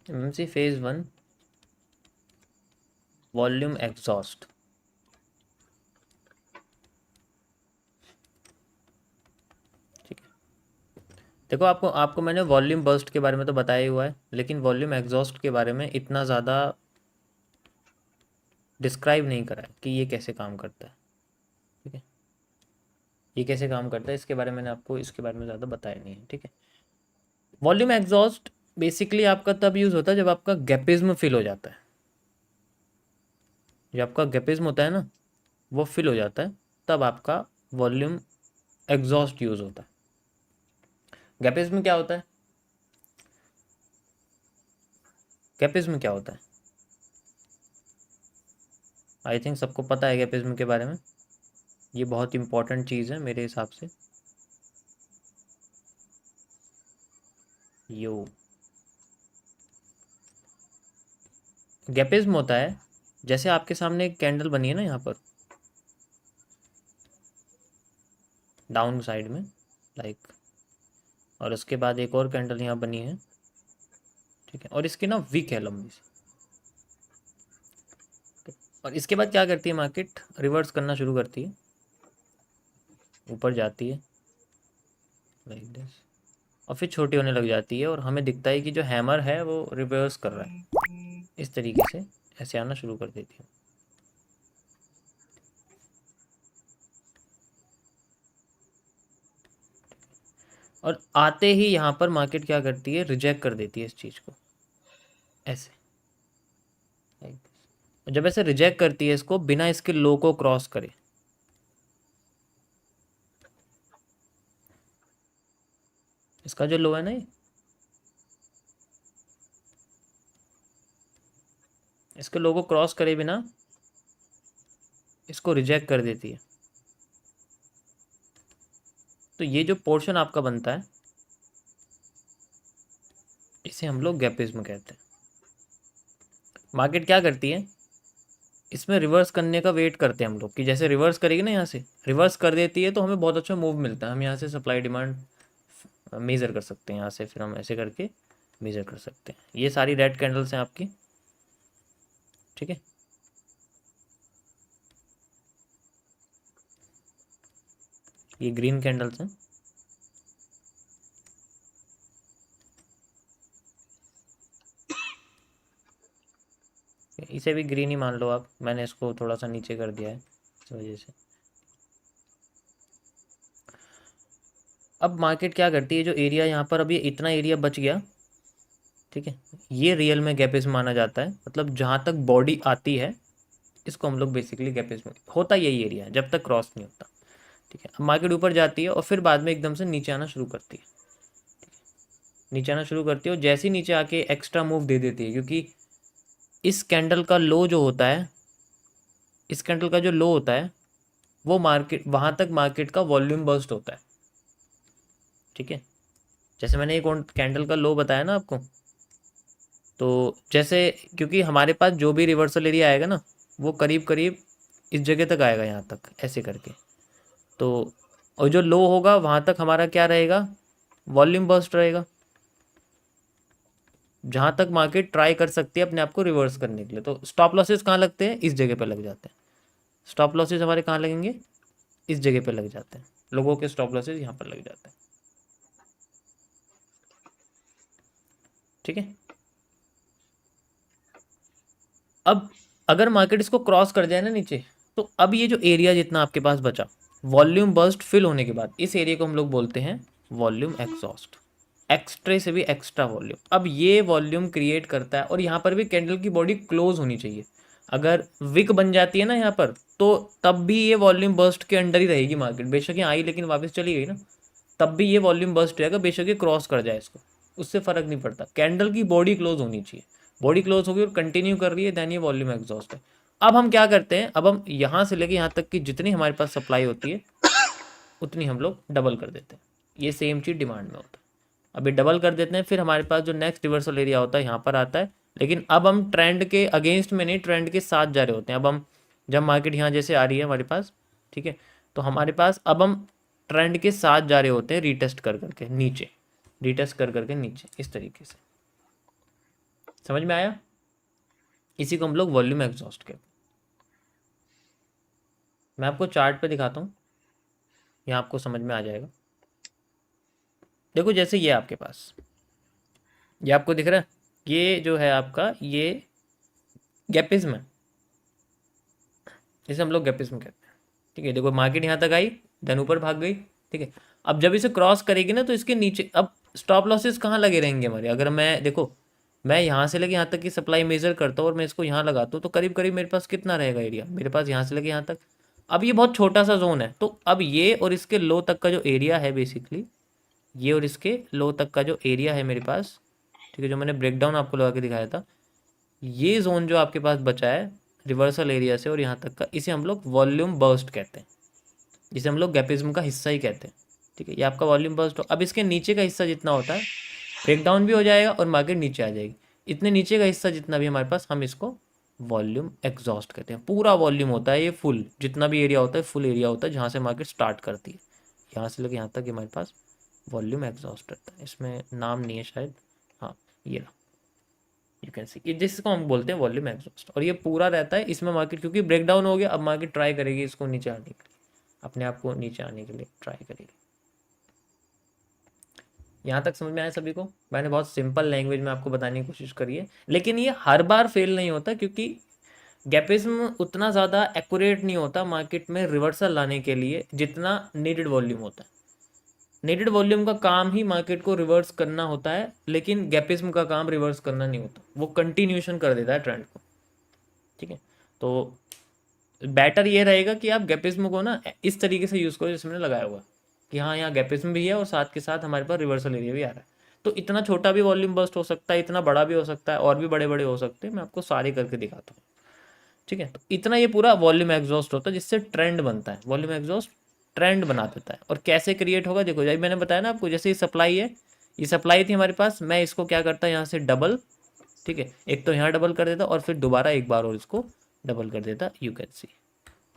MMC phase 1 volume exhaust. ठीक है, देखो आपको आपको मैंने वॉल्यूम बर्स्ट के बारे में तो बताया ही हुआ है, लेकिन वॉल्यूम एग्जॉस्ट के बारे में इतना ज़्यादा डिस्क्राइब नहीं करा है कि ये कैसे काम करता है। ठीक है, ये कैसे काम करता है इसके बारे में मैंने आपको इसके बारे में ज़्यादा बताया नहीं है। ठीक है, वॉल्यूम एग्जॉस्ट बेसिकली आपका तब यूज़ होता है जब आपका गैपिज्म फिल हो जाता है। जब आपका गैपिज्म होता है ना, वो फिल हो जाता है, तब आपका वॉल्यूम एग्जॉस्ट यूज़ होता है। गैपिज्म क्या होता है? गैपिज्म क्या होता है? आई थिंक सबको पता है गैपिज्म के बारे में। ये बहुत इंपॉर्टेंट चीज़ है मेरे हिसाब से। यो गैपिज्म होता है, जैसे आपके सामने एक कैंडल बनी है ना यहाँ पर डाउन साइड में, लाइक, और उसके बाद एक और कैंडल यहाँ बनी है। ठीक है, और इसकी ना विक है लंबी सी। और इसके बाद क्या करती है मार्केट? रिवर्स करना शुरू करती है, ऊपर जाती है लाइक दिस, और फिर छोटी होने लग जाती है, और हमें दिखता है कि जो हैमर है वो रिवर्स कर रहा है। इस तरीके से ऐसे आना शुरू कर देती है। और आते ही यहाँ पर मार्केट क्या करती है? रिजेक्ट कर देती है इस चीज़ को, ऐसे लाइक दिस। जब ऐसे रिजेक्ट करती है इसको बिना इसके लो को क्रॉस करे, इसका जो लो है ना, इसके लो को क्रॉस करे बिना इसको रिजेक्ट कर देती है, तो ये जो पोर्शन आपका बनता है इसे हम लोग गैपिज्म कहते हैं। मार्केट क्या करती है? इसमें रिवर्स करने का वेट करते हैं हम लोग कि जैसे रिवर्स करेगी ना, यहाँ से रिवर्स कर देती है तो हमें बहुत अच्छा मूव मिलता है। हम यहाँ से सप्लाई डिमांड मेज़र कर सकते हैं, यहाँ से फिर हम ऐसे करके मेज़र कर सकते हैं। ये सारी रेड कैंडल्स हैं आपकी। ठीक है, ये ग्रीन कैंडल्स हैं। इसे भी ग्रीन ही मान लो आप, मैंने इसको थोड़ा सा नीचे कर दिया है इस वजह से। अब मार्केट क्या करती है? जो एरिया यहाँ पर अभी इतना एरिया बच गया, ठीक है, ये रियल में गैपिज्म माना जाता है। मतलब जहाँ तक बॉडी आती है इसको हम लोग बेसिकली गैपिज्म, होता यही एरिया है जब तक क्रॉस नहीं होता। ठीक है, अब मार्केट ऊपर जाती है और फिर बाद में एकदम से नीचे आना शुरू करती है। नीचे आना शुरू करती है और जैसे ही नीचे आके एक्स्ट्रा मूव दे देती है, क्योंकि इस कैंडल का लो जो होता है, इस कैंडल का जो लो होता है वो मार्केट, वहाँ तक मार्केट का वॉल्यूम बर्स्ट होता है। ठीक है, जैसे मैंने एक कैंडल का लो बताया ना आपको, तो जैसे क्योंकि हमारे पास जो भी रिवर्सल एरिया आएगा ना वो करीब करीब इस जगह तक आएगा, यहाँ तक ऐसे करके। तो और जो लो होगा वहाँ तक हमारा क्या रहेगा? वॉल्यूम बर्स्ट रहेगा, जहाँ तक मार्केट ट्राई कर सकती है अपने आप को रिवर्स करने के लिए। तो स्टॉप लॉसेस कहाँ लगते हैं? इस जगह पे लग जाते हैं। स्टॉप लॉसेस हमारे कहाँ लगेंगे? इस जगह पे लग जाते हैं। लोगों के स्टॉप लॉसेस यहाँ पर लग जाते हैं। ठीक है, अब अगर मार्केट इसको क्रॉस कर जाए ना नीचे, तो अब ये जो एरिया जितना आपके पास बचा वॉल्यूम बर्स्ट फिल होने के बाद, इस एरिया को हम लोग बोलते हैं वॉल्यूम एग्जॉस्ट। एक्स्ट्रे से भी एक्स्ट्रा वॉल्यूम, अब ये वॉल्यूम क्रिएट करता है। और यहाँ पर भी कैंडल की बॉडी क्लोज होनी चाहिए। अगर विक बन जाती है ना यहाँ पर, तो तब भी ये वॉल्यूम बर्स्ट के अंडर ही रहेगी मार्केट। बेशक ये आई लेकिन वापस चली गई ना, तब भी ये वॉल्यूम बर्स्ट रहेगा, बेशक ये क्रॉस कर जाए इसको, उससे फर्क नहीं पड़ता। कैंडल की बॉडी क्लोज होनी चाहिए। बॉडी क्लोज होगी और कंटिन्यू कर रही है, देन ये वॉल्यूम एग्जॉस्ट है। अब हम क्या करते हैं? अब हम यहाँ से लेके यहाँ तक की जितनी हमारे पास सप्लाई होती है उतनी हम लोग डबल कर देते हैं। ये सेम चीज़ डिमांड में होता है। अभी डबल कर देते हैं, फिर हमारे पास जो नेक्स्ट रिवर्सल एरिया होता है यहाँ पर आता है। लेकिन अब हम ट्रेंड के अगेंस्ट में नहीं, ट्रेंड के साथ जा रहे होते हैं। अब हम जब मार्केट यहाँ जैसे आ रही है हमारे पास, ठीक है, तो हमारे पास अब हम ट्रेंड के साथ जा रहे होते हैं, रीटेस्ट कर करके नीचे, रीटेस्ट कर करके नीचे, इस तरीके से। समझ में आया? इसी को हम लोग वॉल्यूम एग्जॉस्ट कहते हैं। मैं आपको चार्ट पे दिखाता हूँ, यहाँ आपको समझ में आ जाएगा। देखो जैसे ये आपके पास, ये आपको दिख रहा है, ये जो है आपका ये गैपिज्म है, इसे हम लोग गैपिज्म कहते हैं। ठीक है, देखो मार्केट यहाँ तक आई, देन ऊपर भाग गई। ठीक है, अब जब इसे क्रॉस करेगी ना तो इसके नीचे अब स्टॉप लॉसेस कहाँ लगे रहेंगे हमारे? अगर मैं देखो, मैं यहाँ से लेके यहाँ तक की सप्लाई मेजर करता हूँ और मैं इसको यहाँ लगाता हूँ तो करीब करीब मेरे पास कितना रहेगा एरिया? मेरे पास यहाँ से लेके यहाँ तक, अब ये बहुत छोटा सा जोन है, तो अब ये और इसके लो तक का जो एरिया है बेसिकली, ये और इसके लो तक का जो एरिया है मेरे पास, ठीक है, जो मैंने ब्रेकडाउन आपको लगा के दिखाया था, ये जोन जो आपके पास बचा है रिवर्सल एरिया से और यहाँ तक का, इसे हम लोग वॉल्यूम बर्स्ट कहते हैं, जिसे हम लोग गैपिज्म का हिस्सा ही कहते हैं। ठीक है, ये आपका वॉल्यूम बर्स्ट हो। अब इसके नीचे का हिस्सा जितना होता है ब्रेकडाउन भी हो जाएगा और मार्केट नीचे आ जाएगी। इतने नीचे का हिस्सा जितना भी हमारे पास, हम इसको वॉल्यूम एग्जॉस्ट कहते हैं। पूरा वॉल्यूम होता है ये, फुल जितना भी एरिया होता है, फुल एरिया होता है जहाँ से मार्केट स्टार्ट करती है, यहाँ से लेकर यहाँ तक हमारे पास वॉल्यूम एग्जॉस्ट रहता है। इसमें नाम नहीं है शायद, हाँ ये रहा, यू कैन सी, जिसको हम बोलते हैं वॉल्यूम एग्जॉस्ट। और ये पूरा रहता है इसमें मार्केट, क्योंकि ब्रेकडाउन हो गया, अब मार्केट ट्राई करेगी इसको नीचे आने के लिए, अपने आप को नीचे आने के लिए ट्राई करेगी। यहाँ तक समझ में आया सभी को? मैंने बहुत सिंपल लैंग्वेज में आपको बताने की कोशिश करी है, लेकिन ये हर बार फेल नहीं होता, क्योंकि गैपिज्म उतना ज़्यादा एक्यूरेट नहीं होता मार्केट में रिवर्सल लाने के लिए जितना नीडेड वॉल्यूम होता है। नीडेड वॉल्यूम का काम ही मार्केट को रिवर्स करना होता है, लेकिन गैपिज्म का काम रिवर्स करना नहीं होता, वो कंटिन्यूशन कर देता है ट्रेंड को। ठीक है, तो बेटर ये रहेगा कि आप गैपिज्म को ना इस तरीके से यूज़ करो जैसे मैंने लगाया हुआ है, कि हाँ यहाँ गैपिज्म भी है और साथ के साथ हमारे पास रिवर्सल एरिया भी आ रहा है। तो इतना छोटा भी वॉल्यूम बस्ट हो सकता है, इतना बड़ा भी हो सकता है, और भी बड़े बड़े हो सकते हैं, मैं आपको सारे करके दिखाता हूँ। ठीक है, तो इतना ये पूरा वॉल्यूम एग्जॉस्ट होता है, जिससे ट्रेंड बनता है। वॉल्यूम एग्जॉस्ट ट्रेंड बना देता है। और कैसे क्रिएट होगा देखो, जैसे मैंने बताया ना आपको, जैसे ये सप्लाई है, ये सप्लाई थी हमारे पास, मैं इसको क्या करता यहाँ से डबल, ठीक है, एक तो यहाँ डबल कर देता और फिर दोबारा एक बार और इसको डबल कर देता। यू कैन सी,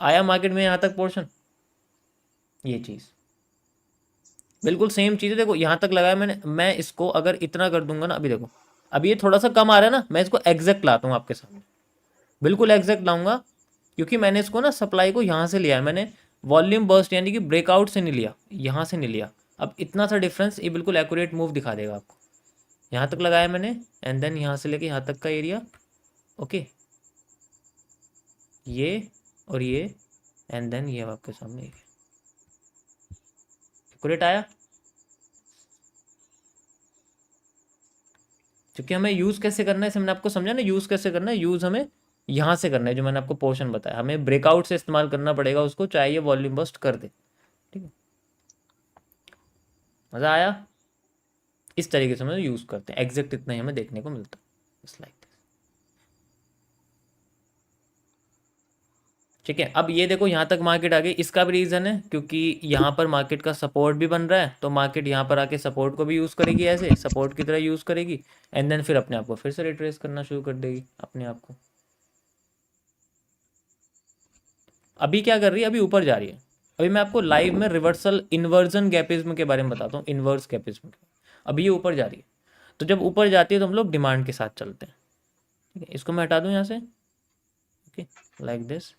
आया मार्केट में यहाँ तक पोर्शन, ये चीज़ बिल्कुल सेम चीज़ है। देखो यहाँ तक लगाया मैंने, मैं इसको अगर इतना कर दूंगा ना, अभी देखो अभी ये थोड़ा सा कम आ रहा है ना, मैं इसको एग्जैक्ट लाता हूँ आपके सामने, बिल्कुल एग्जैक्ट लाऊंगा, क्योंकि मैंने इसको ना सप्लाई को यहाँ से लिया है, मैंने वॉल्यूम बर्स्ट यानी कि ब्रेकआउट से नहीं लिया, यहाँ से नहीं लिया। अब इतना सा डिफरेंस, ये बिल्कुल एक्यूरेट मूव दिखा देगा आपको। यहाँ तक लगाया मैंने, एंड देन यहाँ से लेके यहाँ तक का एरिया, ओके, ये और ये, एंड देन ये आपके सामने एरिया, एक्यूरेट आया। क्योंकि हमें यूज़ कैसे करना है, इसे मैंने आपको समझा ना, यूज़ कैसे करना है, यूज़ हमें यहाँ से करना है, जो मैंने आपको पोर्शन बताया, हमें ब्रेकआउट से इस्तेमाल करना पड़ेगा उसको, चाहे ये वॉल्यूम बस्ट कर दे। ठीक है, मज़ा आया? इस तरीके से हम यूज़ करते हैं, एग्जैक्ट इतना ही हमें देखने को मिलता है, लाइक। ठीक है, अब ये देखो यहाँ तक मार्केट आ गई, इसका भी रीज़न है क्योंकि यहाँ पर मार्केट का सपोर्ट भी बन रहा है, तो मार्केट यहाँ पर आके सपोर्ट को भी यूज़ करेगी, ऐसे सपोर्ट की तरह यूज़ करेगी, एंड देन फिर अपने आप को फिर से रिट्रेस करना शुरू कर देगी अपने आप को। अभी क्या कर रही है? अभी ऊपर जा रही है। अभी मैं आपको लाइव में रिवर्सल इन्वर्जन गैपिज्म के बारे में बताता हूँ, इन्वर्स गैपिज्म के। अभी ये ऊपर जा रही है, तो जब ऊपर जाती है तो हम लोग डिमांड के साथ चलते हैं। ठीक है, इसको मैं हटा दूँ यहाँ से, ओके, लाइक दिस,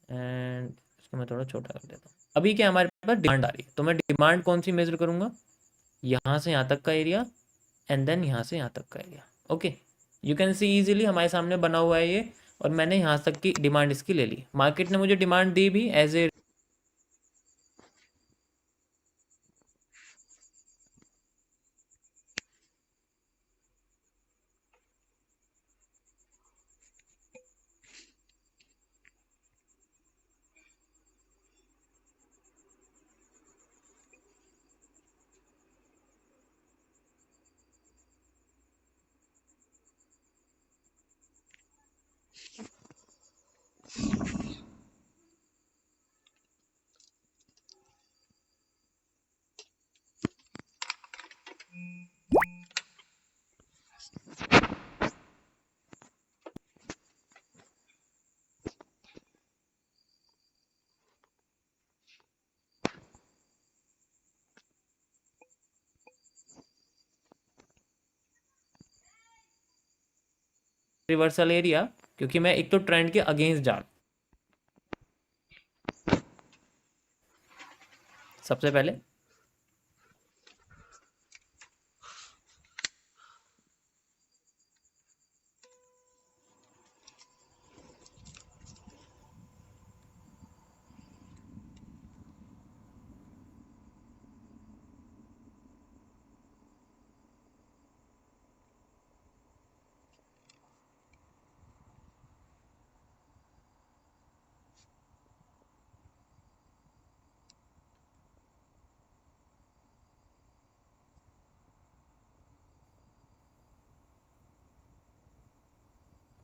एंड इसको मैं थोड़ा छोटा कर देता हूँ। अभी क्या हमारे पास डिमांड आ रही है, तो मैं डिमांड कौन सी मेजर करूँगा? यहाँ से यहाँ तक का एरिया, एंड देन यहाँ से यहाँ तक का area. Okay, you can see easily हमारे सामने बना हुआ है ये, और मैंने यहाँ तक की डिमांड इसकी ले ली। मार्केट ने मुझे डिमांड दी भी एज ए, रिवर्सल एरिया, क्योंकि मैं एक तो ट्रेंड के अगेंस्ट जा रहा हूं। सबसे पहले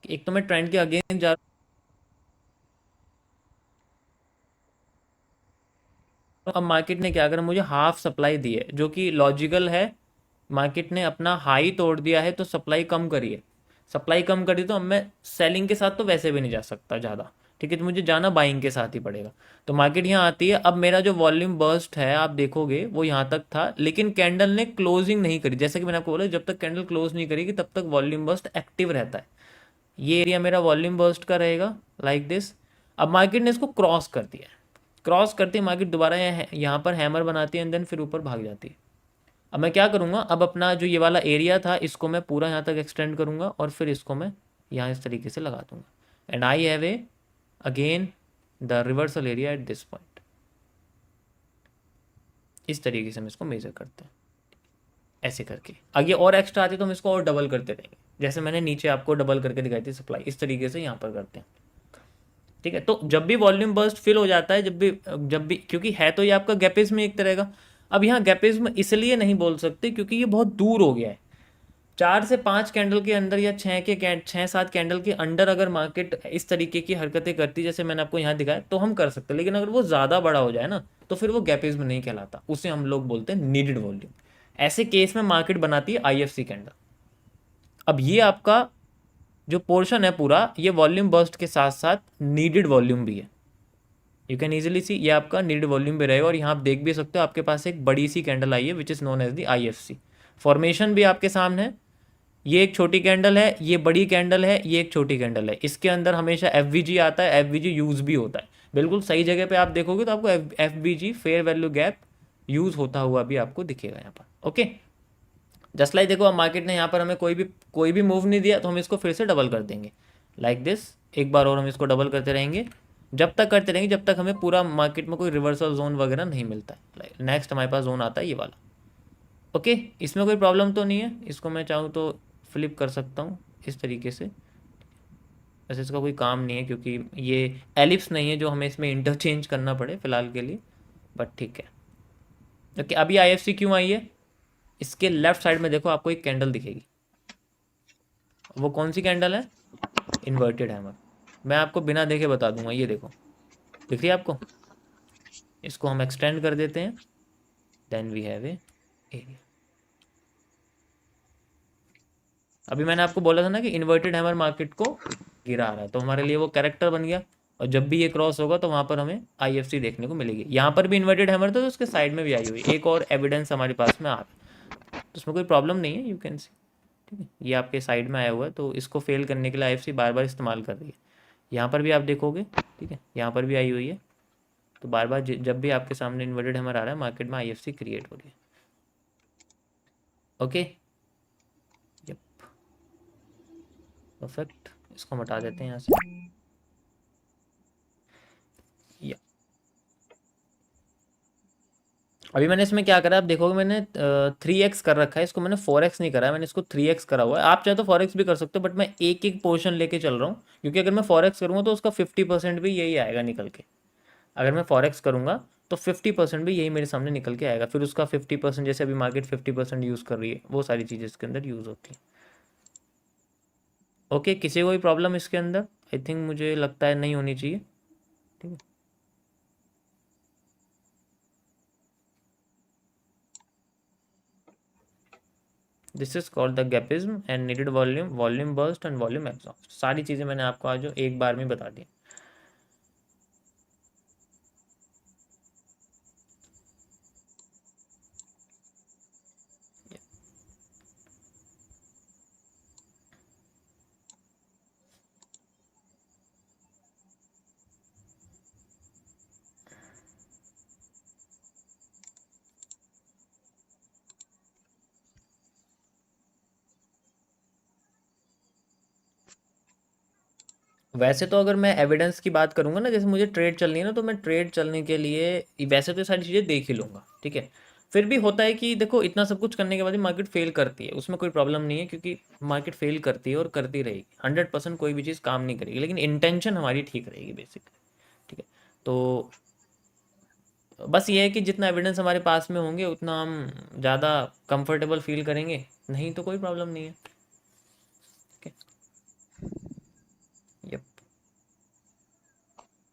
एक तो मैं ट्रेंड के अगेंस्ट जा रहा हूं। अब मार्केट ने क्या करा, मुझे हाफ सप्लाई दी है, जो कि लॉजिकल है। मार्केट ने अपना हाई तोड़ दिया है तो सप्लाई कम करी है। सप्लाई कम करी तो अब मैं सेलिंग के साथ तो वैसे भी नहीं जा सकता ज़्यादा, ठीक है, तो मुझे जाना बाइंग के साथ ही पड़ेगा। तो मार्केट यहाँ आती है। अब मेरा जो वॉल्यूम बर्स्ट है आप देखोगे वो यहाँ तक था, लेकिन कैंडल ने क्लोजिंग नहीं करी। जैसे कि मैंने आपको बोला, जब तक कैंडल क्लोज नहीं करेगी तब तक वॉल्यूम बर्स्ट एक्टिव रहता है। ये एरिया मेरा वॉल्यूम बर्स्ट का रहेगा, लाइक दिस। अब मार्केट ने इसको क्रॉस कर दिया है। क्रॉस करती है मार्केट, दोबारा यहाँ पर हैमर बनाती है एंड देन फिर ऊपर भाग जाती है। अब मैं क्या करूँगा, अब अपना जो ये वाला एरिया था इसको मैं पूरा यहाँ तक एक्सटेंड करूँगा और फिर इसको मैं यहाँ इस तरीके से लगा दूँगा। And I have a again the reversal area at this point. इस तरीके से हम इसको मेजर करते हैं, ऐसे करके। आगे और एक्स्ट्रा आती है तो हम इसको और डबल करते रहेंगे, जैसे मैंने नीचे आपको डबल करके दिखाई थी सप्लाई, इस तरीके से यहाँ पर करते हैं। ठीक है, तो जब भी वॉल्यूम बर्स्ट फिल हो जाता है, जब भी क्योंकि है तो ये आपका गैपिज्म एक तरह का। अब यहाँ गैपिज्म इसलिए नहीं बोल सकते क्योंकि ये बहुत दूर हो गया है। 4 से 5 कैंडल के अंदर या 6 7 कैंडल के अंडर अगर मार्केट इस तरीके की हरकतें करती जैसे मैंने आपको यहाँ दिखाया तो हम कर सकते हैं, लेकिन अगर वो ज़्यादा बड़ा हो जाए ना तो फिर वो गैपिज्म नहीं कहलाता, उसे हम लोग बोलते हैं नीडेड वॉल्यूम। ऐसे केस में मार्केट बनाती है आईएफसी कैंडल। अब ये आपका जो पोर्शन है पूरा, ये वॉल्यूम बर्स्ट के साथ साथ नीडेड वॉल्यूम भी है। यू कैन इजीली सी ये आपका नीडेड वॉल्यूम भी रहेगा। और यहाँ आप देख भी सकते हो आपके पास एक बड़ी सी कैंडल आई है which is known as the IFC. Formation भी आपके सामने है। ये एक छोटी कैंडल है, ये बड़ी कैंडल है, ये एक छोटी कैंडल है। इसके अंदर हमेशा एफ आता है, एफ यूज़ भी होता है। बिल्कुल सही जगह पे आप देखोगे तो आपको F fair value gap use होता हुआ भी आपको दिखेगा यहाँ पर। ओके, जस्ट लाइक देखो अब मार्केट ने यहाँ पर हमें कोई भी मूव नहीं दिया तो हम इसको फिर से डबल कर देंगे लाइक दिस। एक बार और हम इसको डबल करते रहेंगे, जब तक करते रहेंगे जब तक हमें पूरा मार्केट में कोई रिवर्सल जोन वगैरह नहीं मिलता है। नेक्स्ट हमारे पास जोन आता है ये वाला। ओके, इसमें कोई प्रॉब्लम तो नहीं है। इसको मैं चाहूँ तो फ्लिप कर सकता हूँ इस तरीके से। वैसे इसका कोई काम नहीं है क्योंकि ये एलिप्स नहीं है जो हमें इसमें इंटरचेंज करना पड़े फिलहाल के लिए, बट ठीक है। ओके, अभी आईएफसी क्यों आई है, इसके लेफ्ट साइड में देखो आपको एक कैंडल दिखेगी। वो कौन सी कैंडल है, इन्वर्टेड हैमर। मैं आपको बिना देखे बता दूंगा, ये देखो दिख रही है आपको। इसको हम एक्सटेंड कर देते हैं, then we have a area. अभी मैंने आपको बोला था ना कि इन्वर्टेड हैमर मार्केट को गिरा रहा है, तो हमारे लिए वो कैरेक्टर बन गया। और जब भी ये क्रॉस होगा तो वहाँ पर हमें आईएफसी देखने को मिलेगी। यहाँ पर भी इन्वर्टेड हैमर था तो उसके साइड में भी आई हुई एक और एविडेंस हमारे पास में आ रहा है, तो उसमें कोई प्रॉब्लम नहीं है, यू कैन सी। ठीक है, ये आपके साइड में आया हुआ है तो इसको फेल करने के लिए आईएफसी बार बार इस्तेमाल कर रही है। यहाँ पर भी आप देखोगे, ठीक है, यहाँ पर भी आई हुई है। तो बार बार जब भी आपके सामने इन्वर्टेड हैमर आ रहा है मार्केट में आईएफसी क्रिएट हो रही है। Okay, yup, perfect. इसको हम हटा देते हैं यहाँ से। या अभी मैंने इसमें क्या करा आप देखोगे, मैंने 3x कर रखा है, इसको मैंने 4x नहीं करा है, मैंने इसको 3x करा हुआ है। आप चाहे तो 4x भी कर सकते हो, बट मैं एक एक पोर्शन लेके चल रहा हूँ क्योंकि अगर मैं 4x करूँगा तो उसका 50% भी यही आएगा निकल के। अगर मैं 4x करूँगा तो 50% भी यही मेरे सामने निकल के आएगा। फिर उसका 50%, जैसे अभी मार्केट 50% यूज़ कर रही है, वो सारी चीज़ें इसके अंदर यूज़ होती हैं। ओके, किसी को कोई प्रॉब्लम इसके अंदर, आई थिंक मुझे लगता है नहीं होनी चाहिए। ठीक है, this is called the gapism and needed volume, volume burst and volume exhaust. सारी चीज़ें मैंने आपको आज एक बार में बता दी। वैसे तो अगर मैं एविडेंस की बात करूंगा ना, जैसे मुझे ट्रेड चलनी है ना, तो मैं ट्रेड चलने के लिए वैसे तो ये सारी चीज़ें देख ही लूँगा, ठीक है। फिर भी होता है कि देखो इतना सब कुछ करने के बाद भी मार्केट फेल करती है, उसमें कोई प्रॉब्लम नहीं है, क्योंकि मार्केट फेल करती है और करती रहेगी, 100% कोई भी चीज़ काम नहीं करेगी, लेकिन इंटेंशन हमारी ठीक रहेगी बेसिकली, ठीक है। तो बस ये है कि जितना एविडेंस हमारे पास में होंगे उतना हम ज़्यादा कंफर्टेबल फील करेंगे, नहीं तो कोई प्रॉब्लम नहीं है।